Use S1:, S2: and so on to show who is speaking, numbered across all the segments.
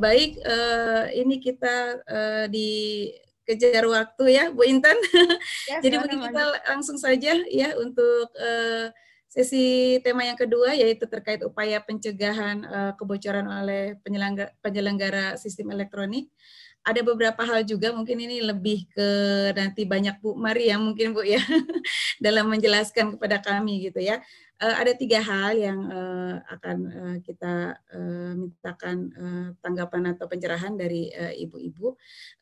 S1: Baik, ini kita dikejar waktu ya, Bu Intan.
S2: Ya,
S1: Jadi mungkin kita langsung saja ya untuk sesi tema yang kedua, yaitu terkait upaya pencegahan kebocoran oleh penyelenggara sistem elektronik. Ada beberapa hal juga, mungkin ini lebih ke nanti banyak Bu Maria mungkin Bu ya, dalam menjelaskan kepada kami gitu ya. Ada 3 hal yang akan kita mintakan tanggapan atau pencerahan dari ibu-ibu.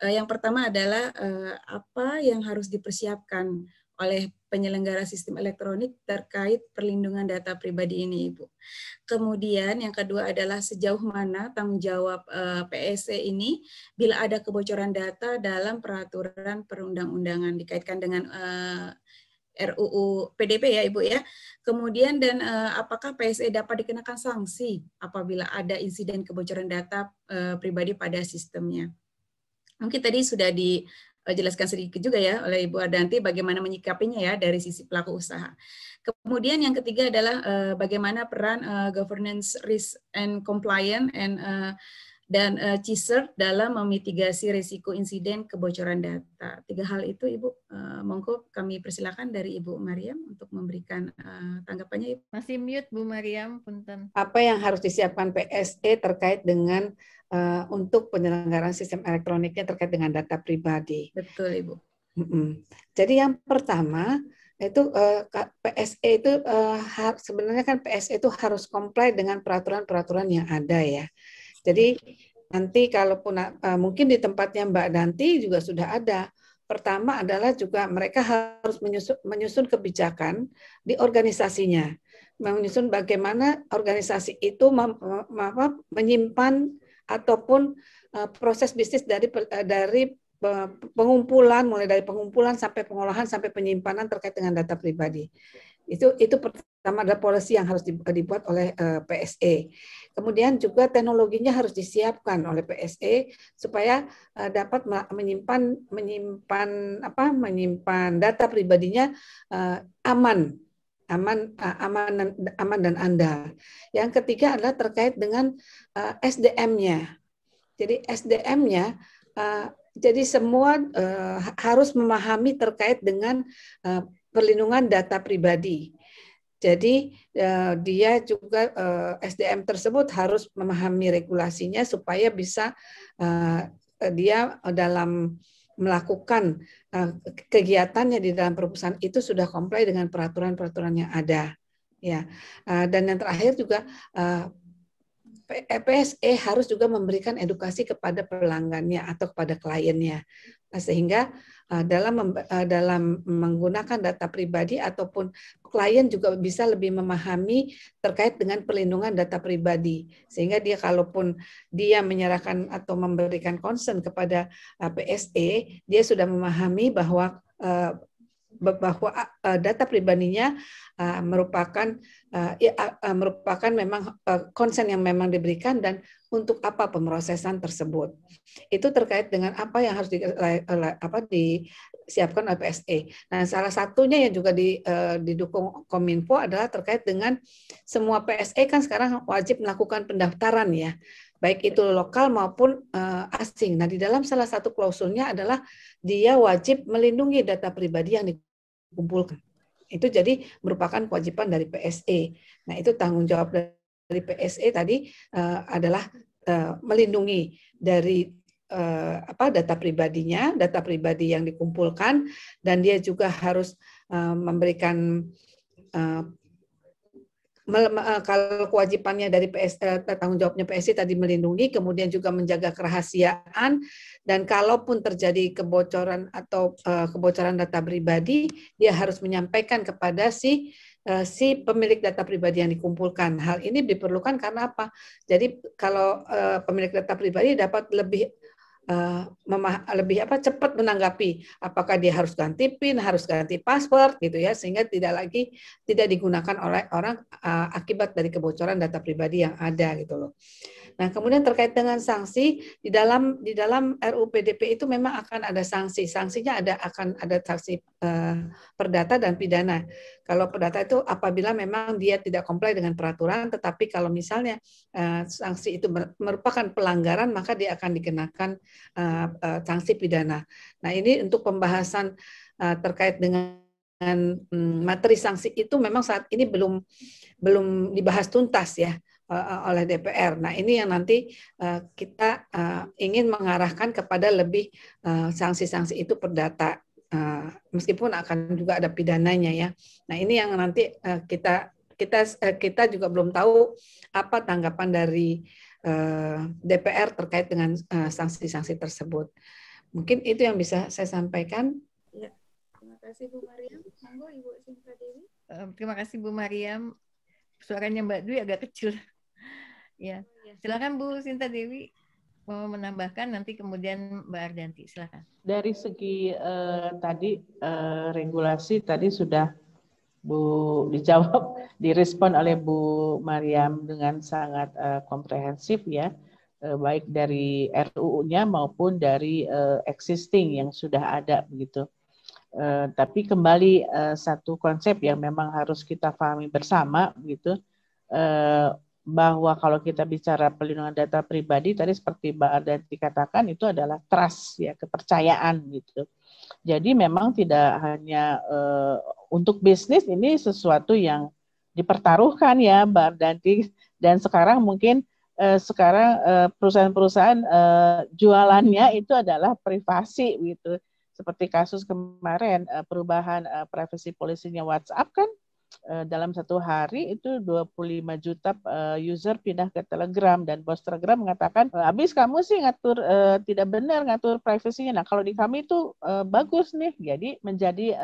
S1: Yang pertama adalah apa yang harus dipersiapkan oleh penyelenggara sistem elektronik terkait perlindungan data pribadi ini, Ibu. Kemudian yang kedua adalah sejauh mana tanggung jawab PSE ini bila ada kebocoran data dalam peraturan perundang-undangan dikaitkan dengan RUU PDP ya Ibu ya. Kemudian dan apakah PSE dapat dikenakan sanksi apabila ada insiden kebocoran data pribadi pada sistemnya. Mungkin tadi sudah dijelaskan sedikit juga ya oleh Ibu Ardanti bagaimana menyikapinya ya dari sisi pelaku usaha. Kemudian yang ketiga adalah bagaimana peran governance risk and compliance dan CISR dalam memitigasi risiko insiden kebocoran data. 3 hal itu Ibu, monggo kami persilakan dari Ibu Mariam untuk memberikan tanggapannya. Ibu.
S2: Masih mute Bu Mariam, punten.
S3: Apa yang harus disiapkan PSE terkait dengan untuk penyelenggaraan sistem elektroniknya terkait dengan data pribadi?
S1: Betul Ibu.
S3: Jadi yang pertama itu PSE itu sebenarnya kan PSE itu harus comply dengan peraturan-peraturan yang ada ya. Jadi nanti kalaupun mungkin di tempatnya Mbak Danti juga sudah ada. Pertama adalah juga mereka harus menyusun kebijakan di organisasinya, menyusun bagaimana organisasi itu menyimpan ataupun proses bisnis dari pengumpulan, mulai dari pengumpulan sampai pengolahan sampai penyimpanan terkait dengan data pribadi. Itu pertama ada policy yang harus dibuat oleh PSE. Kemudian juga teknologinya harus disiapkan oleh PSE supaya dapat menyimpan data pribadinya aman dan andal. Yang ketiga adalah terkait dengan SDM-nya. Jadi SDM-nya jadi semua harus memahami terkait dengan perlindungan data pribadi. Jadi dia juga SDM tersebut harus memahami regulasinya supaya bisa dia dalam melakukan kegiatannya di dalam perusahaan itu sudah comply dengan peraturan-peraturan yang ada. Ya, dan yang terakhir juga PSE harus juga memberikan edukasi kepada pelanggannya atau kepada kliennya, sehingga dalam menggunakan data pribadi ataupun klien juga bisa lebih memahami terkait dengan perlindungan data pribadi, sehingga dia kalaupun dia menyerahkan atau memberikan concern kepada PSE, dia sudah memahami bahwa data pribadinya merupakan memang konsen yang memang diberikan dan untuk apa pemrosesan tersebut. Itu terkait dengan apa yang harus disiapkan oleh PSE. Nah, salah satunya yang juga didukung Kominfo adalah terkait dengan semua PSE kan sekarang wajib melakukan pendaftaran ya, baik itu lokal maupun asing. Nah, di dalam salah satu klausulnya adalah dia wajib melindungi data pribadi yang dikumpulkan. Itu jadi merupakan kewajiban dari PSE. Nah, itu tanggung jawab dari PSE tadi adalah melindungi dari data pribadinya, data pribadi yang dikumpulkan, dan dia juga harus memberikan kalau kewajibannya dari tanggung jawabnya PSE tadi melindungi, kemudian juga menjaga kerahasiaan, dan kalaupun terjadi kebocoran atau kebocoran data pribadi, dia harus menyampaikan kepada si pemilik data pribadi yang dikumpulkan. Hal ini diperlukan karena apa? Jadi kalau pemilik data pribadi dapat lebih lebih cepat menanggapi apakah dia harus ganti PIN, harus ganti password gitu ya, sehingga tidak digunakan oleh orang akibat dari kebocoran data pribadi yang ada gitu loh. Nah, kemudian terkait dengan sanksi di dalam RUU PDP itu memang akan ada sanksi. Sanksinya akan ada sanksi perdata dan pidana. Kalau perdata itu apabila memang dia tidak comply dengan peraturan, tetapi kalau misalnya sanksi itu merupakan pelanggaran, maka dia akan dikenakan sanksi pidana. Nah, ini untuk pembahasan terkait dengan materi sanksi itu memang saat ini belum dibahas tuntas ya oleh DPR. Nah, ini yang nanti kita ingin mengarahkan kepada lebih sanksi-sanksi itu perdata, meskipun akan juga ada pidananya ya. Nah, ini yang nanti kita juga belum tahu apa tanggapan dari DPR terkait dengan sanksi-sanksi tersebut. Mungkin itu yang bisa saya sampaikan.
S1: Ya, terima kasih Bu Mariam. Monggo Ibu Sinta Dewi.
S2: Terima kasih Bu Mariam. Suaranya Mbak Dwi agak kecil. Ya, silakan Bu Sinta Dewi mau menambahkan, nanti kemudian Mbak Ardanti, silakan.
S4: Dari segi tadi regulasi tadi sudah Bu dijawab, direspon oleh Bu Mariam dengan sangat komprehensif ya, baik dari RUU-nya maupun dari existing yang sudah ada begitu. Tapi kembali satu konsep yang memang harus kita pahami bersama begitu. Bahwa kalau kita bicara perlindungan data pribadi tadi seperti Mbak Ardanti katakan itu adalah trust ya, kepercayaan gitu. Jadi memang tidak hanya untuk bisnis, ini sesuatu yang dipertaruhkan ya Mbak Ardanti, dan sekarang mungkin perusahaan-perusahaan jualannya itu adalah privasi gitu. Seperti kasus kemarin perubahan privacy policy-nya WhatsApp kan, dalam satu hari itu 25 juta user pindah ke Telegram, dan bos Telegram mengatakan habis kamu sih ngatur tidak benar ngatur privasinya. Nah, kalau di kami itu bagus nih. Jadi menjadi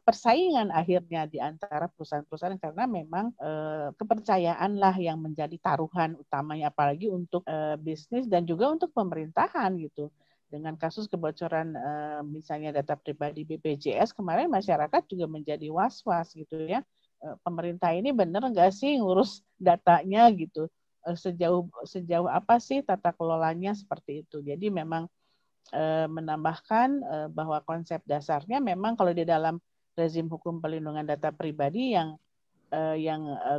S4: persaingan akhirnya di antara perusahaan-perusahaan, karena memang kepercayaanlah yang menjadi taruhan utamanya, apalagi untuk bisnis dan juga untuk pemerintahan gitu. Dengan kasus kebocoran misalnya data pribadi BPJS kemarin, masyarakat juga menjadi was-was gitu ya. Pemerintah ini benar nggak sih ngurus datanya gitu? Sejauh apa sih tata kelolanya seperti itu? Jadi memang menambahkan bahwa konsep dasarnya memang kalau di dalam rezim hukum perlindungan data pribadi yang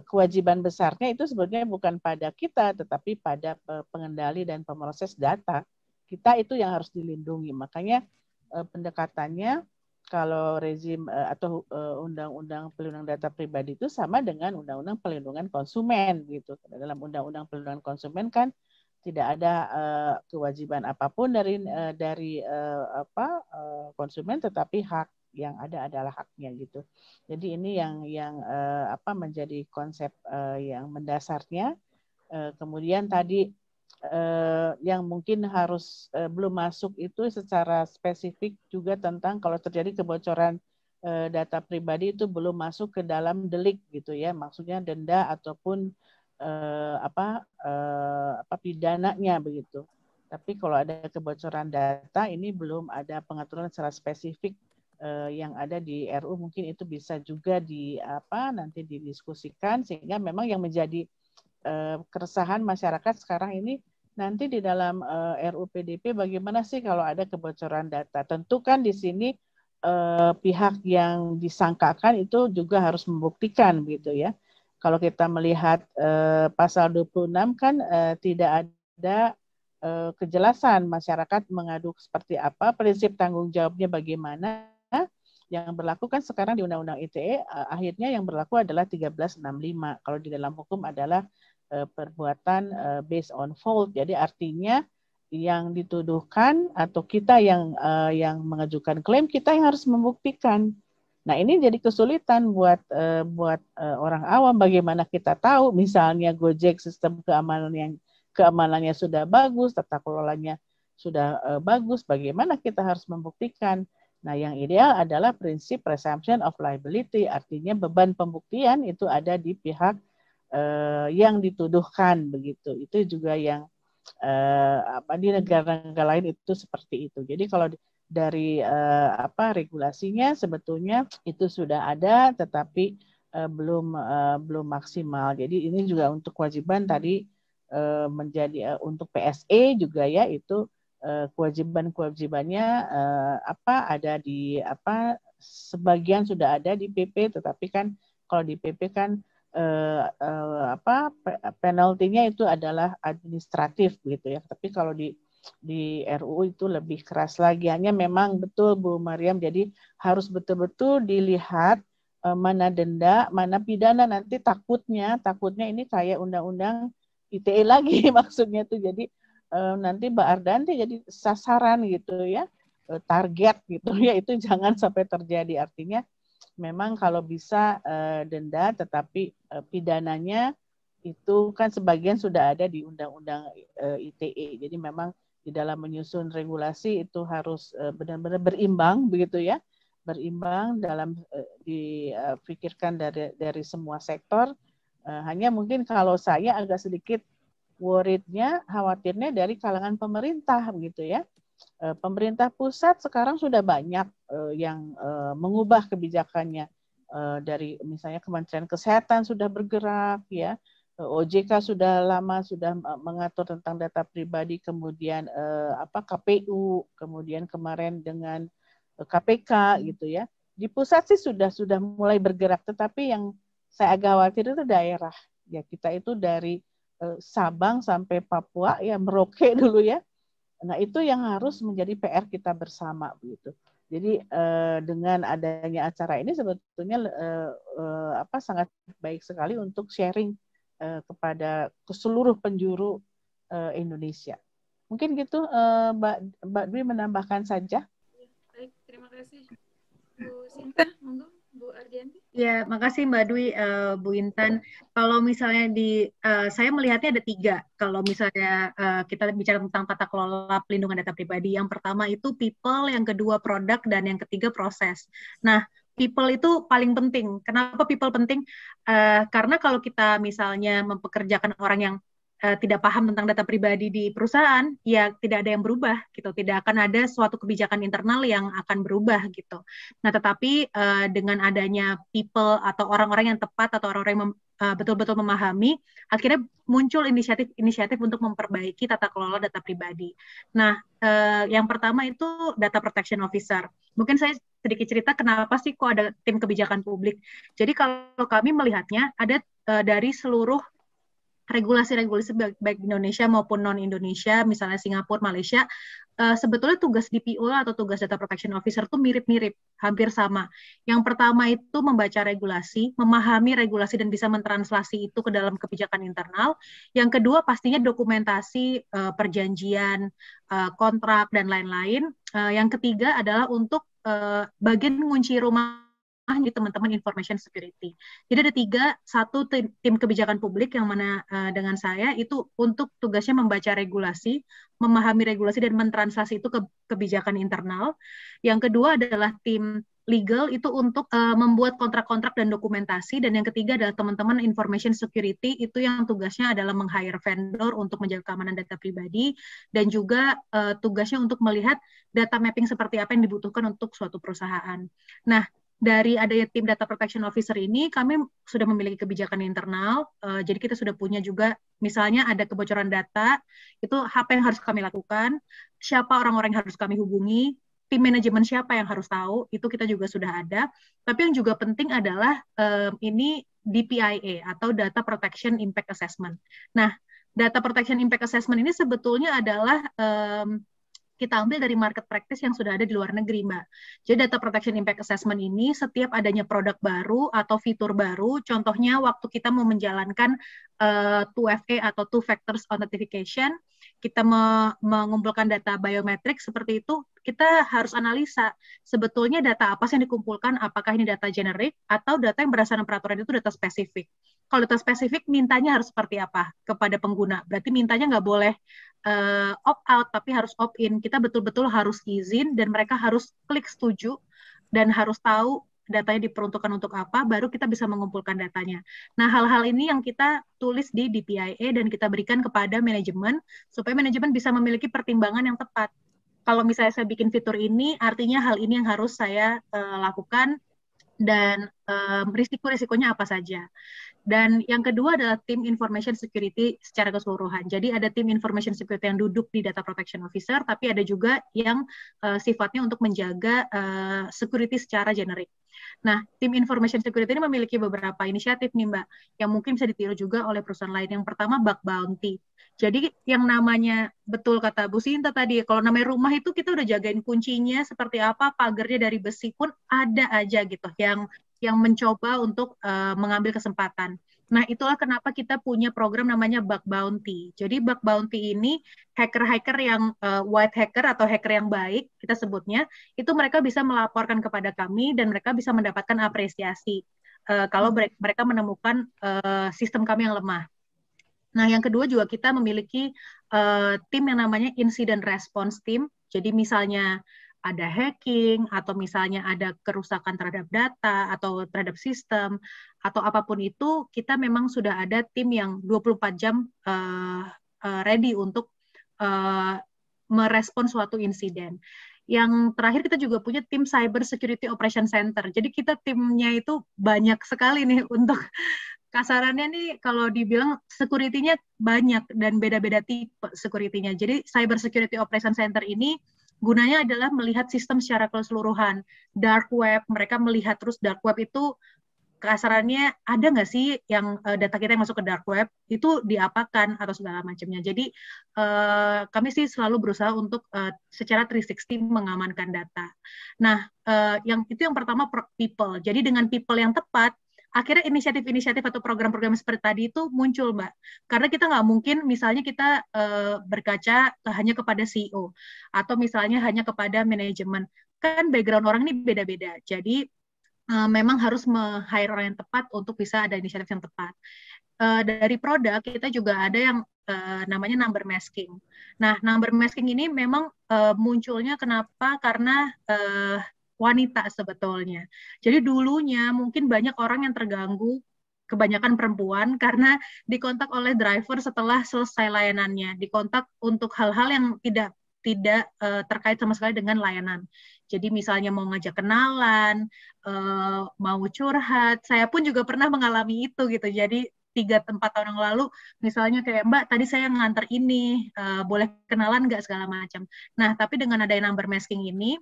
S4: kewajiban besarnya itu sebetulnya bukan pada kita, tetapi pada pengendali dan pemroses data. Kita itu yang harus dilindungi. Makanya pendekatannya kalau rezim atau undang-undang perlindungan data pribadi itu sama dengan undang-undang perlindungan konsumen gitu. Dalam undang-undang perlindungan konsumen kan tidak ada kewajiban apapun dari konsumen, tetapi hak yang ada adalah haknya gitu. Jadi ini yang menjadi konsep yang mendasarnya. Kemudian tadi yang mungkin harus belum masuk itu secara spesifik juga tentang kalau terjadi kebocoran data pribadi itu belum masuk ke dalam delik gitu ya, maksudnya denda ataupun pidananya begitu. Tapi kalau ada kebocoran data ini belum ada pengaturan secara spesifik yang ada di RU, mungkin itu bisa juga nanti didiskusikan, sehingga memang yang menjadi keresahan masyarakat sekarang ini nanti di dalam RUU PDP bagaimana sih kalau ada kebocoran data. Tentu kan di sini pihak yang disangkakan itu juga harus membuktikan gitu ya. Kalau kita melihat pasal 26 kan tidak ada kejelasan masyarakat mengadu seperti apa, prinsip tanggung jawabnya bagaimana. Yang berlaku kan sekarang di Undang-Undang ITE akhirnya yang berlaku adalah 1365. Kalau di dalam hukum adalah perbuatan based on fault. Jadi artinya yang dituduhkan atau kita yang mengajukan klaim, kita yang harus membuktikan. Nah, ini jadi kesulitan buat orang awam. Bagaimana kita tahu misalnya Gojek sistem keamanannya sudah bagus, tata kelolanya sudah bagus, bagaimana kita harus membuktikan? Nah, yang ideal adalah prinsip presumption of liability, artinya beban pembuktian itu ada di pihak yang dituduhkan begitu. Itu juga yang di negara-negara lain itu seperti itu. Jadi kalau dari regulasinya sebetulnya itu sudah ada, tetapi belum maksimal. Jadi ini juga untuk kewajiban tadi menjadi untuk PSE juga ya, itu kewajibannya ada di sebagian sudah ada di PP, tetapi kan kalau di PP kan penaltinya itu adalah administratif begitu ya. Tapi kalau di RUU itu lebih keras lagi. Hanya memang betul Bu Mariam, jadi harus betul-betul dilihat mana denda, mana pidana. Nanti takutnya ini kayak undang-undang ITE lagi maksudnya tuh. Jadi nanti Mbak Ardanti jadi sasaran gitu ya, target gitu ya, itu jangan sampai terjadi. Artinya memang kalau bisa denda, tetapi pidananya itu kan sebagian sudah ada di undang-undang ITE. Jadi memang di dalam menyusun regulasi itu harus benar-benar berimbang begitu ya, berimbang dalam dipikirkan dari semua sektor. Hanya mungkin kalau saya agak sedikit worried-nya, khawatirnya dari kalangan pemerintah begitu ya. Pemerintah pusat sekarang sudah banyak yang mengubah kebijakannya, dari misalnya Kementerian Kesehatan sudah bergerak ya, OJK sudah lama sudah mengatur tentang data pribadi, kemudian KPU, kemudian kemarin dengan KPK gitu ya. Di pusat sih sudah mulai bergerak, tetapi yang saya agak khawatir itu daerah. Ya, kita itu dari Sabang sampai Papua ya, Merauke dulu ya. Nah, itu yang harus menjadi PR kita bersama begitu. Jadi dengan adanya acara ini sebetulnya sangat baik sekali untuk sharing kepada seluruh penjuru Indonesia. Mungkin gitu Mbak Dwi menambahkan saja.
S1: Baik, terima kasih Bu Sinta, monggo Bu Ardianti.
S5: Ya, makasih Mbak Dwi, Bu Intan. Kalau misalnya saya melihatnya ada 3. Kalau misalnya kita bicara tentang tata kelola pelindungan data pribadi, yang pertama itu people, yang kedua produk, dan yang ketiga proses. Nah, people itu paling penting. Kenapa people penting? Karena kalau kita misalnya mempekerjakan orang yang tidak paham tentang data pribadi di perusahaan, ya tidak ada yang berubah gitu, tidak akan ada suatu kebijakan internal yang akan berubah gitu. Nah, tetapi dengan adanya people atau orang-orang yang tepat atau orang-orang yang betul-betul memahami, akhirnya muncul inisiatif untuk memperbaiki tata kelola data pribadi. Nah, yang pertama itu data protection officer. Mungkin saya sedikit cerita kenapa sih kok ada tim kebijakan publik. Jadi kalau kami melihatnya ada dari seluruh regulasi-regulasi baik Indonesia maupun non-Indonesia, misalnya Singapura, Malaysia, sebetulnya tugas DPO atau tugas Data Protection Officer itu mirip-mirip, hampir sama. Yang pertama itu membaca regulasi, memahami regulasi dan bisa mentranslasi itu ke dalam kebijakan internal. Yang kedua pastinya dokumentasi, perjanjian, kontrak, dan lain-lain. Yang ketiga adalah untuk bagian mengunci rumah di teman-teman information security. Jadi ada 3, satu tim kebijakan publik yang mana dengan saya itu untuk tugasnya membaca regulasi, memahami regulasi dan mentranslasi itu ke kebijakan internal. Yang kedua adalah tim legal itu untuk membuat kontrak-kontrak dan dokumentasi, dan yang ketiga adalah teman-teman information security itu yang tugasnya adalah meng-hire vendor untuk menjaga keamanan data pribadi, dan juga tugasnya untuk melihat data mapping seperti apa yang dibutuhkan untuk suatu perusahaan. Nah, dari adanya tim data protection officer ini, kami sudah memiliki kebijakan internal. Jadi kita sudah punya juga, misalnya ada kebocoran data, itu apa yang harus kami lakukan, siapa orang-orang yang harus kami hubungi, tim manajemen siapa yang harus tahu, itu kita juga sudah ada. Tapi yang juga penting adalah ini DPIA atau Data Protection Impact Assessment. Nah, Data Protection Impact Assessment ini sebetulnya adalah kita ambil dari market practice yang sudah ada di luar negeri, Mbak. Jadi Data Protection Impact Assessment ini setiap adanya produk baru atau fitur baru, contohnya waktu kita mau menjalankan 2FA atau Two Factors Authentication, kita mengumpulkan data biometrik seperti itu, kita harus analisa sebetulnya data apa sih yang dikumpulkan, apakah ini data generik atau data yang berdasarkan peraturan itu data spesifik. Kalau data spesifik, mintanya harus seperti apa kepada pengguna. Berarti mintanya nggak boleh opt-out, tapi harus opt-in. Kita betul-betul harus izin dan mereka harus klik setuju dan harus tahu datanya diperuntukkan untuk apa, baru kita bisa mengumpulkan datanya. Nah, hal-hal ini yang kita tulis di DPIA dan kita berikan kepada manajemen, supaya manajemen bisa memiliki pertimbangan yang tepat. Kalau misalnya saya bikin fitur ini, artinya hal ini yang harus saya lakukan, dan risiko-risikonya apa saja. Dan yang kedua adalah tim information security secara keseluruhan. Jadi ada tim information security yang duduk di data protection officer, tapi ada juga yang sifatnya untuk menjaga security secara generik. Nah, tim information security ini memiliki beberapa inisiatif nih Mbak, yang mungkin bisa ditiru juga oleh perusahaan lain. Yang pertama bug bounty. Jadi yang namanya, betul kata Bu Sinta tadi, kalau namanya rumah itu kita udah jagain kuncinya seperti apa, pagarnya dari besi pun ada aja gitu yang mencoba untuk mengambil kesempatan. Nah, itulah kenapa kita punya program namanya bug bounty. Jadi bug bounty ini hacker-hacker yang white hacker atau hacker yang baik, kita sebutnya, itu mereka bisa melaporkan kepada kami dan mereka bisa mendapatkan apresiasi kalau mereka menemukan sistem kami yang lemah. Nah, yang kedua juga kita memiliki tim yang namanya incident response team. Jadi misalnya ada hacking, atau misalnya ada kerusakan terhadap data, atau terhadap sistem, atau apapun itu, kita memang sudah ada tim yang 24 jam ready untuk merespon suatu insiden. Yang terakhir kita juga punya tim Cyber Security Operation Center. Jadi kita timnya itu banyak sekali nih untuk kasarannya nih kalau dibilang security-nya banyak dan beda-beda tipe security-nya. Jadi Cyber Security Operation Center ini gunanya adalah melihat sistem secara keseluruhan. Dark web, mereka melihat terus dark web itu kasarannya ada nggak sih yang data kita yang masuk ke dark web itu diapakan atau segala macamnya. Jadi kami sih selalu berusaha untuk secara 360 mengamankan data. Nah, yang pertama people. Jadi dengan people yang tepat, akhirnya inisiatif-inisiatif atau program-program seperti tadi itu muncul, Mbak. Karena kita nggak mungkin misalnya kita berkaca hanya kepada CEO atau misalnya hanya kepada manajemen. Kan background orang ini beda-beda. Jadi memang harus meng-hire orang yang tepat untuk bisa ada inisiatif yang tepat. Dari produk kita juga ada yang namanya number masking. Nah, number masking ini memang munculnya kenapa? Karena wanita sebetulnya. Jadi dulunya mungkin banyak orang yang terganggu, kebanyakan perempuan, karena dikontak oleh driver setelah selesai layanannya, dikontak untuk hal-hal yang tidak terkait sama sekali dengan layanan. Jadi misalnya mau ngajak kenalan, mau curhat, saya pun juga pernah mengalami itu gitu. Jadi 3-4 tahun yang lalu, misalnya kayak Mbak, tadi saya nganter ini, boleh kenalan nggak segala macam. Nah, tapi dengan adanya number masking ini,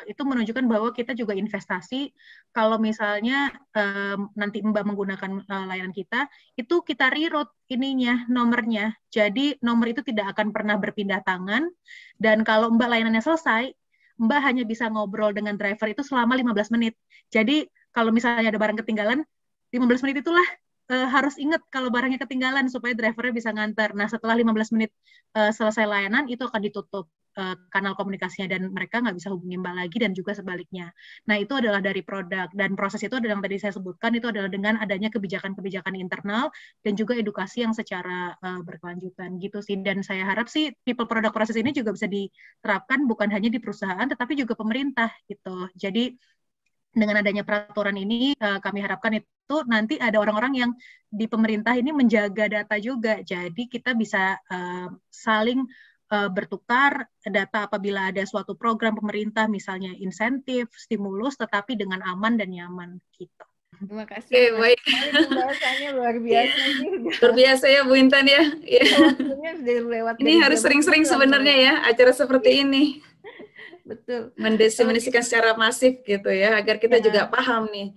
S5: itu menunjukkan bahwa kita juga investasi. Kalau misalnya nanti Mbak menggunakan layanan kita, itu kita reroute ininya, nomornya. Jadi nomor itu tidak akan pernah berpindah tangan. Dan kalau Mbak layanannya selesai, Mbak hanya bisa ngobrol dengan driver itu selama 15 menit. Jadi kalau misalnya ada barang ketinggalan, 15 menit itulah harus ingat kalau barangnya ketinggalan supaya drivernya bisa ngantar. Nah, setelah 15 menit selesai layanan, itu akan ditutup kanal komunikasinya dan mereka nggak bisa hubungi Mbak lagi dan juga sebaliknya. Nah, itu adalah dari produk dan proses itu adalah yang tadi saya sebutkan, itu adalah dengan adanya kebijakan-kebijakan internal dan juga edukasi yang secara berkelanjutan gitu sih. Dan saya harap sih people product proses ini juga bisa diterapkan bukan hanya di perusahaan tetapi juga pemerintah gitu. Jadi dengan adanya peraturan ini kami harapkan itu nanti ada orang-orang yang di pemerintah ini menjaga data juga. Jadi kita bisa saling bertukar data apabila ada suatu program pemerintah, misalnya insentif, stimulus, tetapi dengan aman dan nyaman gitu.
S2: Terima kasih.
S1: Baik.
S2: Pembahasannya luar biasa ini.
S1: Luar biasa ya Bu Intan ya.
S2: Waktunya sudah lewat.
S1: Ini harus sering-sering sebenarnya ya acara seperti ini.
S2: Betul.
S1: Mendefinisikan secara masif gitu ya, agar kita juga paham nih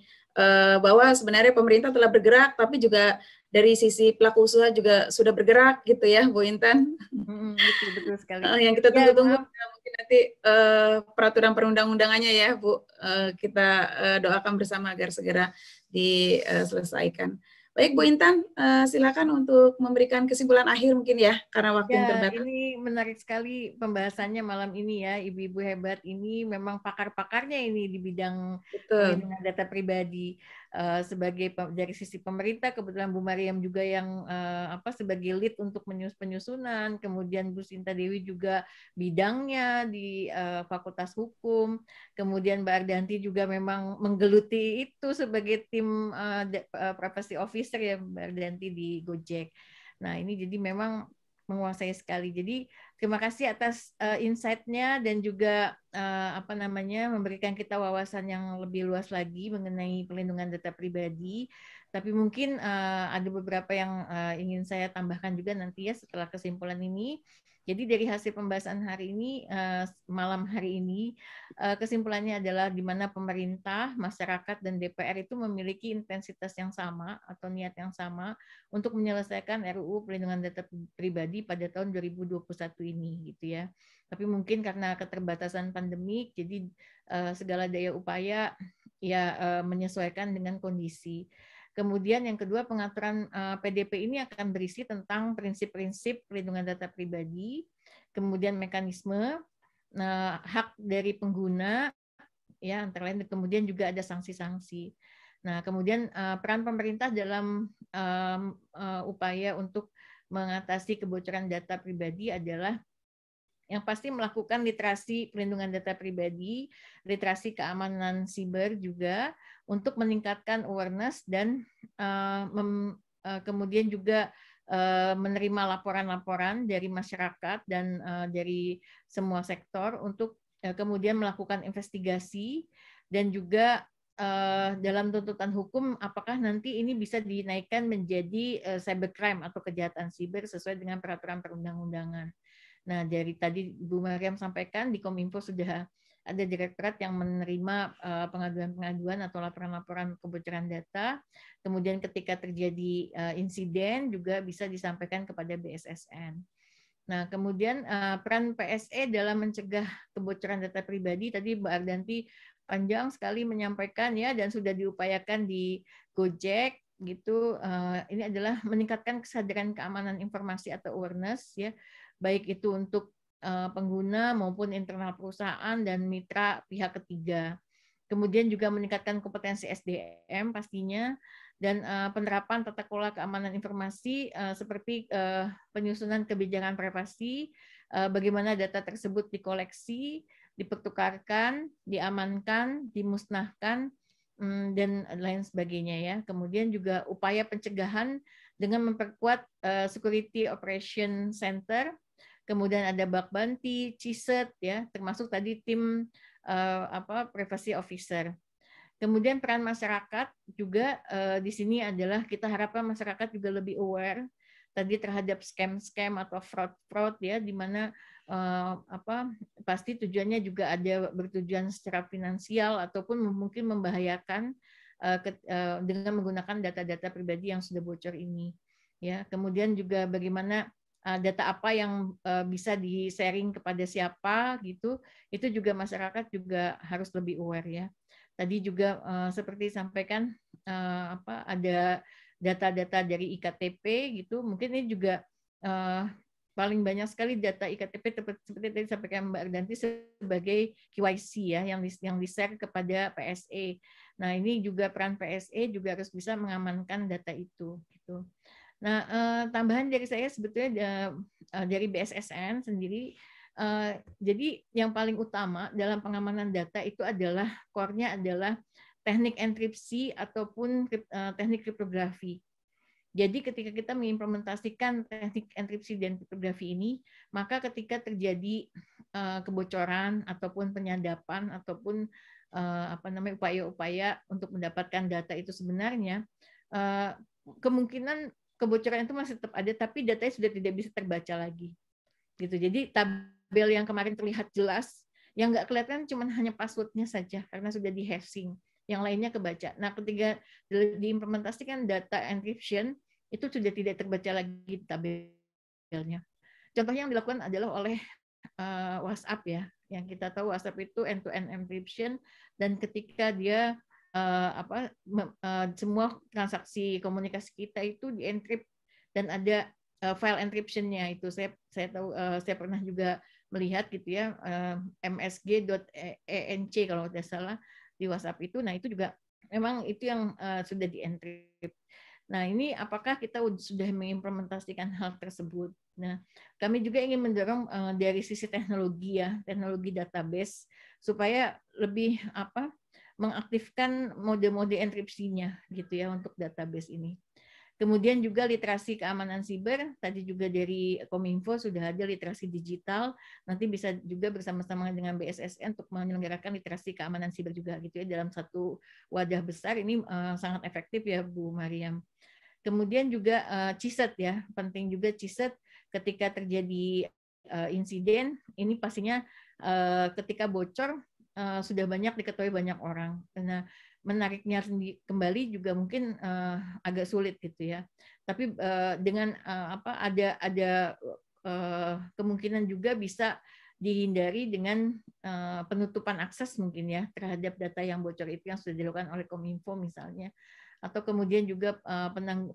S1: bahwa sebenarnya pemerintah telah bergerak, tapi juga dari sisi pelaku usaha juga sudah bergerak gitu ya, Bu Intan.
S2: Betul sekali.
S1: Yang kita tunggu-tunggu mungkin nanti peraturan perundang-undangannya ya, Bu. Kita doakan bersama agar segera diselesaikan. Baik, Bu Intan, silakan untuk memberikan kesimpulan akhir mungkin ya, karena waktu yang terbatas.
S2: Ini menarik sekali pembahasannya malam ini ya, ibu-ibu hebat ini memang pakar-pakarnya ini di bidang perlindungan data pribadi. sebagai dari sisi pemerintah, kebetulan Bu Mariam juga yang sebagai lead untuk penyusunan, kemudian Bu Sinta Dewi juga bidangnya di Fakultas Hukum, kemudian Mbak Ardanti juga memang menggeluti itu sebagai tim privacy officer ya Mbak Ardanti di Gojek. Nah ini jadi memang menguasai sekali. Jadi terima kasih atas insight-nya dan juga memberikan kita wawasan yang lebih luas lagi mengenai perlindungan data pribadi. Tapi mungkin ada beberapa yang ingin saya tambahkan juga nanti ya setelah kesimpulan ini. Jadi dari hasil pembahasan hari ini, malam hari ini, kesimpulannya adalah di mana pemerintah, masyarakat, dan DPR itu memiliki intensitas yang sama atau niat yang sama untuk menyelesaikan RUU Perlindungan Data Pribadi pada tahun 2021 ini, gitu ya. Tapi mungkin karena keterbatasan pandemik, jadi segala daya upaya ya menyesuaikan dengan kondisi. Kemudian yang kedua, pengaturan PDP ini akan berisi tentang prinsip-prinsip perlindungan data pribadi, kemudian mekanisme, hak dari pengguna, ya antara lain, kemudian juga ada sanksi-sanksi. Nah, kemudian peran pemerintah dalam upaya untuk mengatasi kebocoran data pribadi adalah yang pasti melakukan literasi perlindungan data pribadi, literasi keamanan siber juga untuk meningkatkan awareness dan kemudian juga menerima laporan-laporan dari masyarakat dan dari semua sektor untuk kemudian melakukan investigasi dan juga dalam tuntutan hukum apakah nanti ini bisa dinaikkan menjadi cybercrime atau kejahatan siber sesuai dengan peraturan perundang-undangan. Nah, dari tadi Bu Mariam sampaikan di Kominfo sudah ada direktorat yang menerima pengaduan-pengaduan atau laporan-laporan kebocoran data. Kemudian ketika terjadi insiden juga bisa disampaikan kepada BSSN. Nah, kemudian peran PSE dalam mencegah kebocoran data pribadi tadi Mbak Ardanti panjang sekali menyampaikan ya dan sudah diupayakan di Gojek gitu. Ini adalah meningkatkan kesadaran keamanan informasi atau awareness ya, baik itu untuk pengguna maupun internal perusahaan dan mitra pihak ketiga. Kemudian juga meningkatkan kompetensi SDM pastinya dan penerapan tata kelola keamanan informasi seperti penyusunan kebijakan privasi, bagaimana data tersebut dikoleksi, dipertukarkan, diamankan, dimusnahkan, dan lain sebagainya ya. Kemudian juga upaya pencegahan dengan memperkuat Security Operation Center. Kemudian ada Bug Bounty, CISET ya, termasuk tadi tim privacy officer. Kemudian peran masyarakat juga di sini adalah kita harapkan masyarakat juga lebih aware tadi terhadap scam atau fraud ya, di mana pasti tujuannya juga ada bertujuan secara finansial ataupun mungkin membahayakan dengan menggunakan data-data pribadi yang sudah bocor ini ya. Kemudian juga bagaimana data apa yang bisa di-sharing kepada siapa gitu, itu juga masyarakat juga harus lebih aware ya. Tadi juga seperti disampaikan ada data-data dari IKTP gitu, mungkin ini juga paling banyak sekali data IKTP seperti tadi disampaikan Mbak Ardanti sebagai KYC ya yang di-share kepada PSE. Nah, ini juga peran PSE juga harus bisa mengamankan data itu gitu. Nah, tambahan dari saya sebetulnya dari BSSN sendiri, jadi yang paling utama dalam pengamanan data itu adalah core-nya adalah teknik enkripsi ataupun teknik kriptografi. Jadi ketika kita mengimplementasikan teknik enkripsi dan kriptografi ini, maka ketika terjadi kebocoran ataupun penyadapan ataupun upaya-upaya untuk mendapatkan data itu sebenarnya kemungkinan kebocoran itu masih tetap ada, tapi datanya sudah tidak bisa terbaca lagi. Gitu. Jadi tabel yang kemarin terlihat jelas, yang nggak kelihatan cuma hanya passwordnya saja karena sudah di-hashing. Yang lainnya kebaca. Nah, ketika diimplementasikan data encryption, itu sudah tidak terbaca lagi tabelnya. Contohnya yang dilakukan adalah oleh WhatsApp ya. Yang kita tahu WhatsApp itu end-to-end encryption, dan ketika dia semua transaksi komunikasi kita itu di-encrypt dan ada file encryption-nya itu. Saya tahu, saya pernah juga melihat gitu ya, msg.enc kalau tidak salah di WhatsApp itu. Nah, itu juga memang itu yang sudah di-encrypt. Nah, ini apakah kita sudah mengimplementasikan hal tersebut? Nah, kami juga ingin mendorong dari sisi teknologi ya, teknologi database supaya lebih mengaktifkan mode-mode enkripsinya gitu ya untuk database ini. Kemudian juga literasi keamanan siber, tadi juga dari Kominfo sudah ada literasi digital, nanti bisa juga bersama-sama dengan BSSN untuk menyelenggarakan literasi keamanan siber juga gitu ya dalam satu wadah besar. Ini sangat efektif ya Bu Mariam. Kemudian juga CISET ya, penting juga CISET ketika terjadi insiden, ini pastinya ketika bocor sudah banyak diketahui banyak orang. Karena menariknya kembali juga mungkin agak sulit gitu ya. Tapi dengan ada kemungkinan juga bisa dihindari dengan penutupan akses mungkin ya terhadap data yang bocor itu yang sudah dilakukan oleh Kominfo misalnya, atau kemudian juga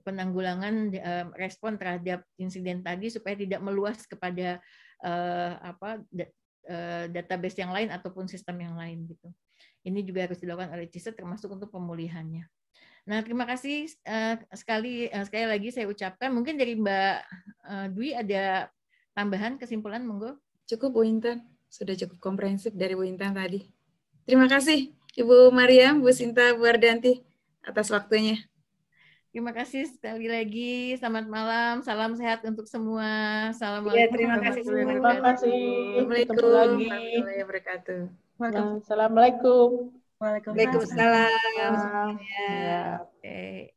S2: penanggulangan respon terhadap insiden tadi supaya tidak meluas kepada database yang lain ataupun sistem yang lain gitu. Ini juga harus dilakukan oleh CISET termasuk untuk pemulihannya. Nah, terima kasih sekali lagi saya ucapkan. Mungkin dari Mbak Dwi ada tambahan kesimpulan, monggo.
S1: Cukup Bu Intan, sudah cukup komprehensif dari Bu Intan tadi. Terima kasih Ibu Mariam, Bu Sinta, Bu Ardanti atas waktunya.
S2: Terima kasih sekali lagi. Selamat malam. Salam sehat untuk semua. Assalamualaikum.
S3: Ya, terima kasih.
S4: Terima kasih.
S1: Assalamualaikum warahmatullahi wabarakatuh.
S4: Assalamualaikum.
S5: Waalaikumsalam.
S3: Waalaikumsalam.
S4: Ya.
S2: Oke.